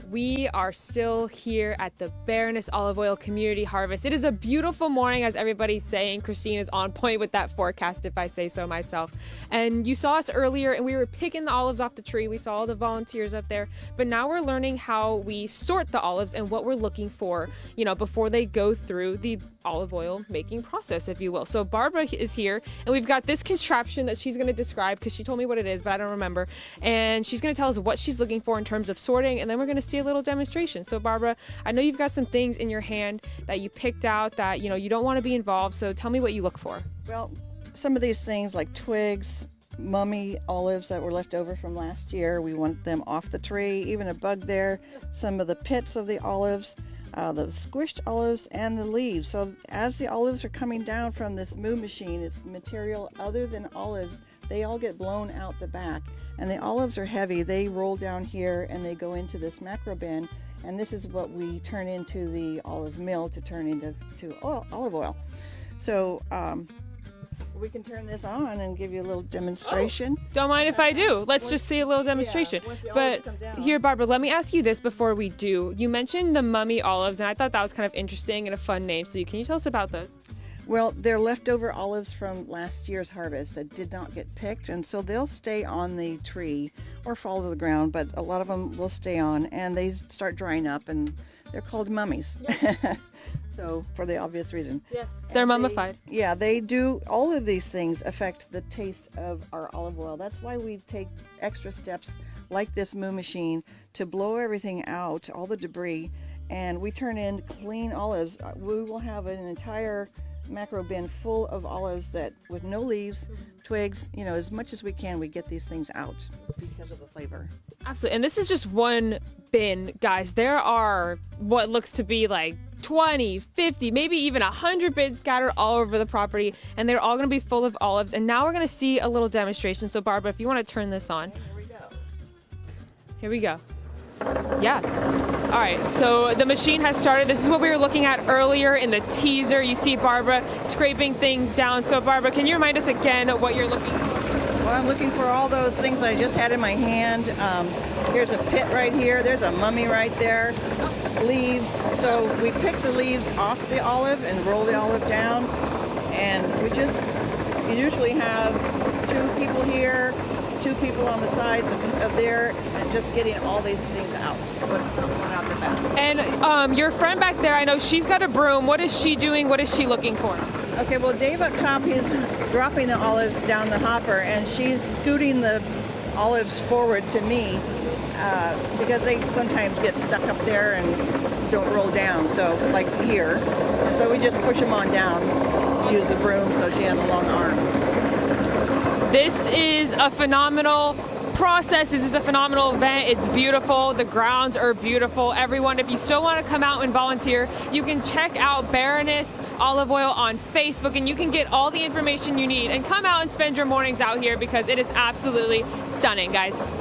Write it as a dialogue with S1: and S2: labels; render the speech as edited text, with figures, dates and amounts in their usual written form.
S1: We are still here at the Baroness Olive Oil Community Harvest. It is a beautiful morning, as everybody's saying. Christine is on point with that forecast, if I say so myself. And you saw us earlier, and we were picking the olives off the tree. We saw all the volunteers up there. But now we're learning how we sort the olives and what we're looking for, before they go through the olive oil making process, if you will. So Barbara is here, and we've got this contraption that she's going to describe, because she told me what it is, but I don't remember. And she's going to tell us what she's looking for in terms of sorting, and then we're going to see a little demonstration. So Barbara, I know you've got some things in your hand that you picked out that you don't want to be involved, so tell me what you look for.
S2: Well, some of these things like twigs, mummy olives that were left over from last year, we want them off the tree. Even a bug there, some of the pits of the olives, the squished olives, and the leaves. So as the olives are coming down from this moo machine, it's material other than olives, they all get blown out the back. And the olives are heavy. They roll down here and they go into this macro bin, and this is what we turn into the olive mill to turn into olive oil. So we can turn this on and give you a little demonstration.
S1: Oh, don't mind if I do. Let's just see a little demonstration. But here, Barbara, let me ask you this before we do. You mentioned the mummy olives, and I thought that was kind of interesting and a fun name. So can you tell us about those?
S2: Well, they're leftover olives from last year's harvest that did not get picked, and so they'll stay on the tree or fall to the ground, but a lot of them will stay on, and they start drying up, and they're called mummies. Yes. So, for the obvious reason.
S1: Yes, they're mummified.
S2: They do. All of these things affect the taste of our olive oil. That's why we take extra steps like this moo machine to blow everything out, all the debris, and we turn in clean olives. We will have an entire macro bin full of olives that with no leaves, twigs, as much as we can, we get these things out because of the flavor.
S1: Absolutely. And this is just one bin, guys. There are what looks to be like 20, 50, maybe even 100 bins scattered all over the property, and they're all going to be full of olives. And now we're going to see a little demonstration. So Barbara, if you want to turn this on.
S2: Here we go.
S1: Here we go. Yeah. All right, so the machine has started. This is what we were looking at earlier in the teaser. You see Barbara scraping things down. So Barbara, can you remind us again what you're looking for?
S2: Well, I'm looking for all those things I just had in my hand. Here's a pit right here. There's a mummy right there. Leaves. So we pick the leaves off the olive and roll the olive down. And you usually have 2 people here, 2 people on the sides of there, and just getting all these things out. What's going out the back.
S1: And your friend back there, I know she's got a broom. What is she doing? What is she looking for?
S2: Okay, well, Dave up top, he's dropping the olives down the hopper, and she's scooting the olives forward to me because they sometimes get stuck up there and don't roll down, so like here. And so we just push them on down, use the broom so she has a long arm.
S1: This is a phenomenal process. This is a phenomenal event. It's beautiful. The grounds are beautiful. Everyone, if you still want to come out and volunteer, you can check out Baroness Olive Oil on Facebook, and you can get all the information you need and come out and spend your mornings out here because it is absolutely stunning, guys.